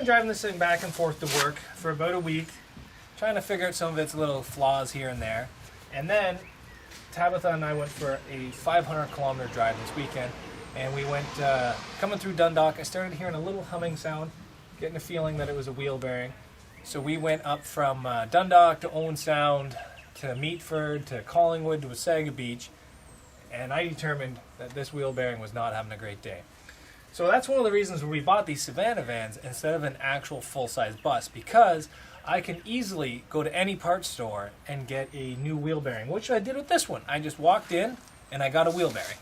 been driving this thing back and forth to work for about a week, trying to figure out some of its little flaws here and there. And then Tabitha and I went for a 500-kilometer drive this weekend, and we went coming through Dundalk. I started hearing a little humming sound, getting a feeling that it was a wheel bearing. So we went up from Dundalk to Owen Sound to Meatford to Collingwood to Wasaga Beach, and I determined that this wheel bearing was not having a great day. So that's one of the reasons we bought these Savannah vans instead of an actual full-size bus, because I can easily go to any parts store and get a new wheel bearing, which I did with this one. I just walked in and I got a wheel bearing.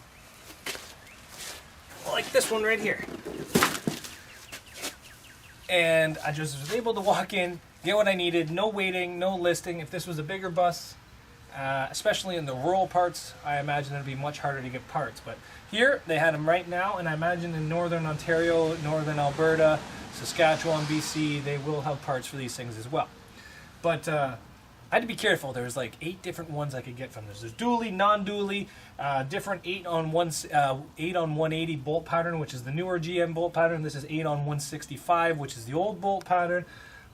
Like this one right here. And I just was able to walk in, get what I needed, no waiting, no listing. If this was a bigger bus, especially in the rural parts, I imagine it'd be much harder to get parts. But here, they had them right now, and I imagine in northern Ontario, northern Alberta, Saskatchewan, BC, they will have parts for these things as well. But I had to be careful. There was like 8 different ones I could get from this. There's dually, non-dually, different 8 on 180 bolt pattern, which is the newer GM bolt pattern. This is 8 on 165, which is the old bolt pattern.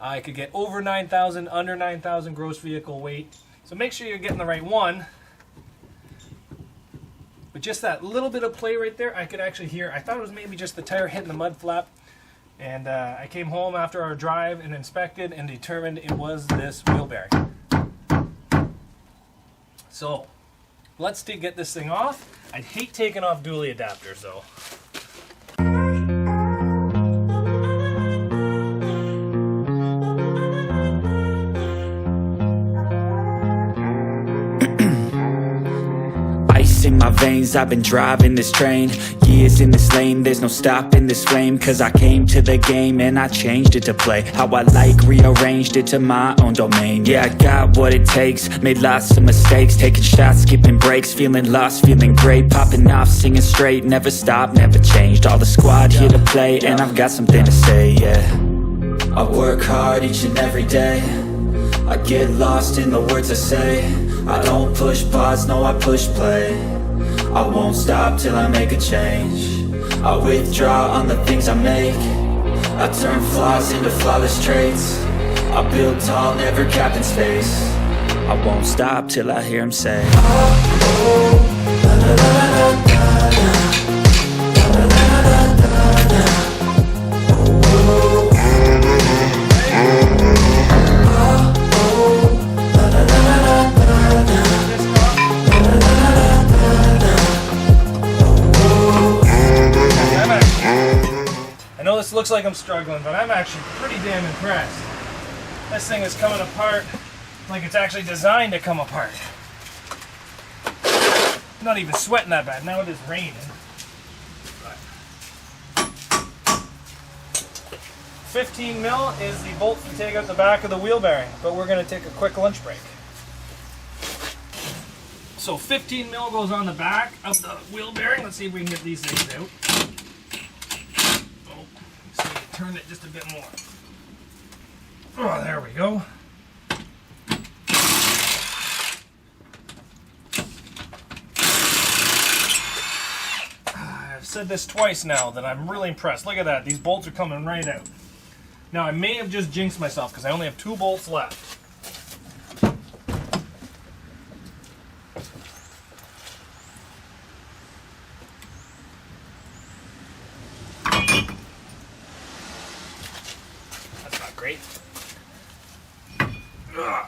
I could get over 9,000, under 9,000 gross vehicle weight. So make sure you're getting the right one. But just that little bit of play right there, I could actually hear. I thought it was maybe just the tire hitting the mud flap. And I came home after our drive and inspected and determined it was this wheel bearing. So let's get this thing off. I'd hate taking off dually adapters though. In my veins, I've been driving this train. Years in this lane, there's no stopping this flame. Cause I came to the game and I changed it to play how I like, rearranged it to my own domain. Yeah, I got what it takes, made lots of mistakes, taking shots, skipping breaks, feeling lost, feeling great, popping off, singing straight, never stopped, never changed. All the squad here to play, and I've got something to say, yeah. I work hard each and every day, I get lost in the words I say. I don't push pause, no, I push play. I won't stop till I make a change. I withdraw on the things I make. I turn flaws into flawless traits. I build tall, never capped in space. I won't stop till I hear him say, oh, oh, la, la, la, la, la, la. I know this looks like I'm struggling, but I'm actually pretty damn impressed. This thing is coming apart like it's actually designed to come apart. I'm not even sweating that bad. Now it is raining. But 15 mil is the bolt to take out the back of the wheel bearing, but we're going to take a quick lunch break. So 15 mil goes on the back of the wheel bearing. Let's see if we can get these things out. Turn it just a bit more. Oh, there we go. I've said this twice now that I'm really impressed. Look at that. These bolts are coming right out. Now, I may have just jinxed myself because I only have 2 bolts left. Great. Ugh.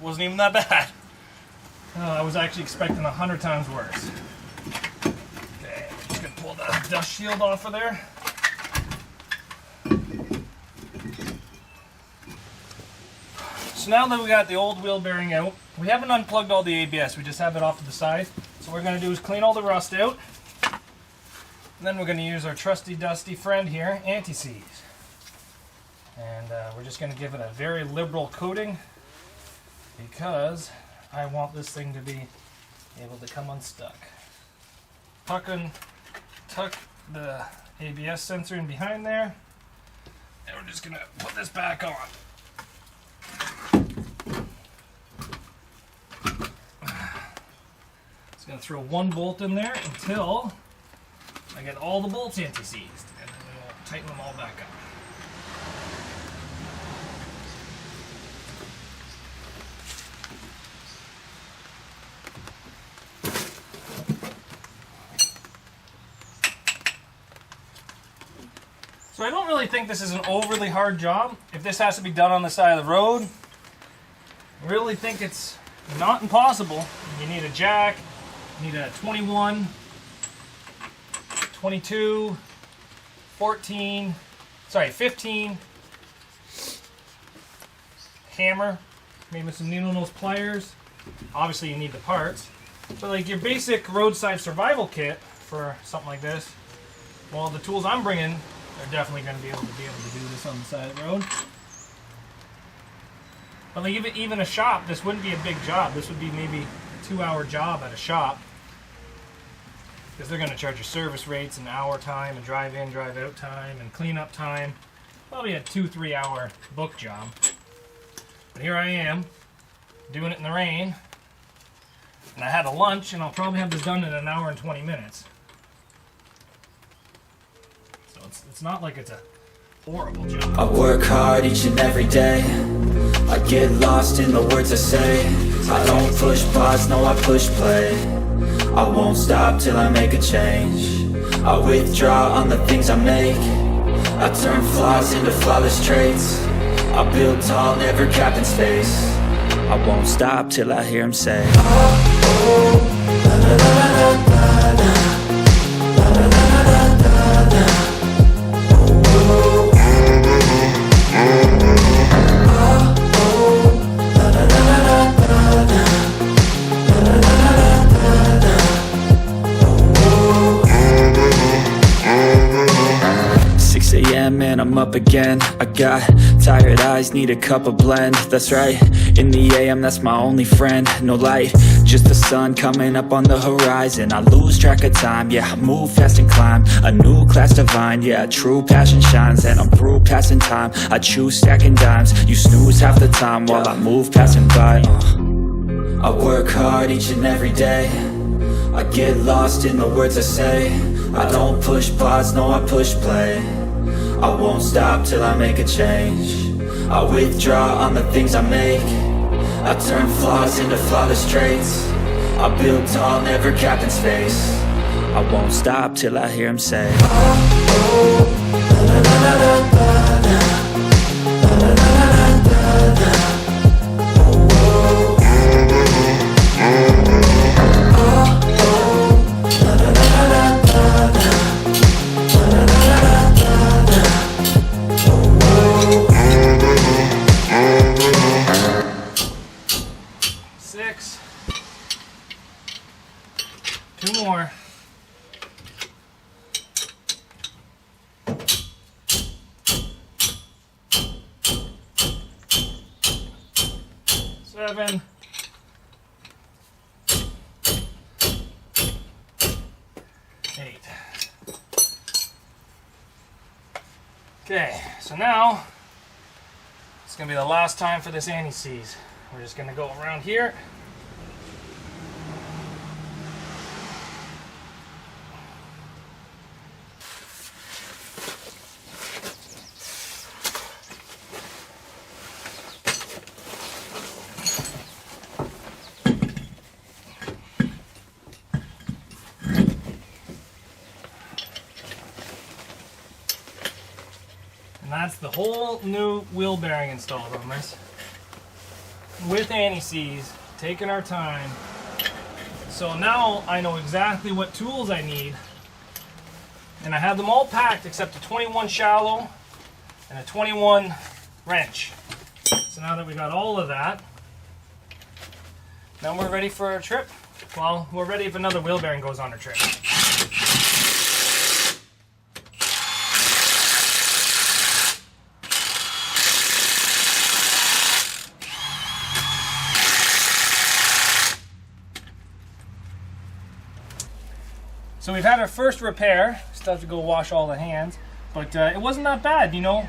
wasn't even that bad. I was actually expecting 100 times worse. Okay, I'm just gonna pull the dust shield off of there. So now that we got the old wheel bearing out, we haven't unplugged all the ABS, we just have it off to the side. So what we're going to do is clean all the rust out. And then we're going to use our trusty dusty friend here, anti-seize. And we're just going to give it a very liberal coating because I want this thing to be able to come unstuck. Tuck the ABS sensor in behind there. And we're just going to put this back on. Just going to throw one bolt in there until I get all the bolts anti-seized, and then we'll tighten them all back up. So I don't really think this is an overly hard job. If this has to be done on the side of the road, I really think it's not impossible. You need a jack, you need a 21, 22, 14, sorry, 15, hammer, maybe some needle nose pliers. Obviously you need the parts. But like your basic roadside survival kit for something like this, well, the tools I'm bringing are definitely going to be able to do this on the side of the road. But like even a shop, this wouldn't be a big job. This would be maybe a 2-hour job at a shop. Because they're going to charge you service rates and hour time and drive in, drive out time and clean up time. Probably a 2-3 hour book job. But here I am, doing it in the rain. And I had a lunch and I'll probably have this done in an hour and 20 minutes. So it's not like it's a horrible job. I work hard each and every day. I get lost in the words I say. I don't push pause, no I push play. I won't stop till I make a change. I withdraw on the things I make. I turn flaws into flawless traits. I build tall, never capped in space. I won't stop till I hear him say, oh, oh, la, la, la, la, la, la, la, la, la, la, la, la. And I'm up again. I got tired eyes, need a cup of blend. That's right, in the AM, that's my only friend. No light, just the sun coming up on the horizon. I lose track of time, yeah, I move fast and climb a new class divine, yeah, true passion shines. And I'm through passing time, I choose stacking dimes. You snooze half the time while I move passing by. I work hard each and every day. I get lost in the words I say. I don't push pause, no I push play. I won't stop till I make a change. I withdraw on the things I make. I turn flaws into flawless traits. I build tall, never capped in space. I won't stop till I hear him say, oh, oh, la, la, la, la, la, la, la, la, la, la, la, la. More. 7. 8. Okay, so now it's gonna be the last time for this anti-seize. We're just gonna go around here. And that's the whole new wheel bearing installed on this. with anti-seize, taking our time. So now I know exactly what tools I need. And I have them all packed except a 21 shallow and a 21 wrench. So now that we got all of that, now we're ready for our trip. Well, we're ready if another wheel bearing goes on our trip. So we've had our first repair. Still have to go wash all the hands, but it wasn't that bad, you know,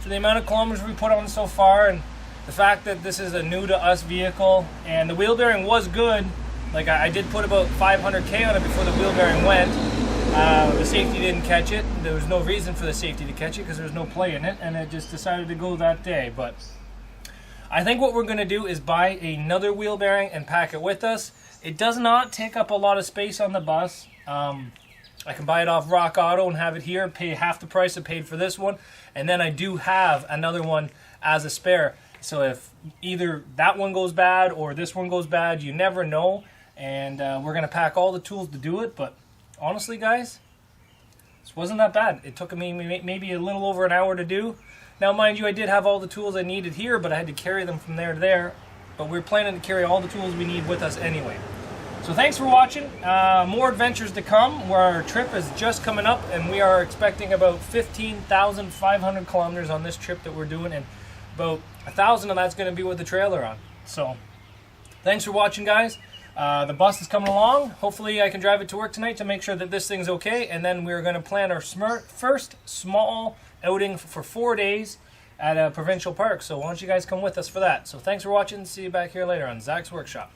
for the amount of kilometers we put on so far, and the fact that this is a new to us vehicle, and the wheel bearing was good. Like I did put about 500k on it before the wheel bearing went. The safety didn't catch it. There was no reason for the safety to catch it because there was no play in it, and it just decided to go that day. But I think what we're going to do is buy another wheel bearing and pack it with us. It does not take up a lot of space on the bus. I can buy it off Rock Auto and have it here, pay half the price I paid for this one, and then I do have another one as a spare. So if either that one goes bad or this one goes bad, you never know. And we're going to pack all the tools to do it. But honestly, guys, this wasn't that bad. It took me maybe a little over an hour to do. Now, mind you, I did have all the tools I needed here, but I had to carry them from there to there. But we're planning to carry all the tools we need with us anyway. So thanks for watching. More adventures to come, where our trip is just coming up, and we are expecting about 15,500 kilometers on this trip that we're doing, and about 1,000 of that's going to be with the trailer on. So thanks for watching, guys. The bus is coming along. Hopefully I can drive it to work tonight to make sure that this thing's okay, and then we're going to plan our first small outing for 4 days at a provincial park. So why don't you guys come with us for that. So thanks for watching. See you back here later on Zach's Workshop.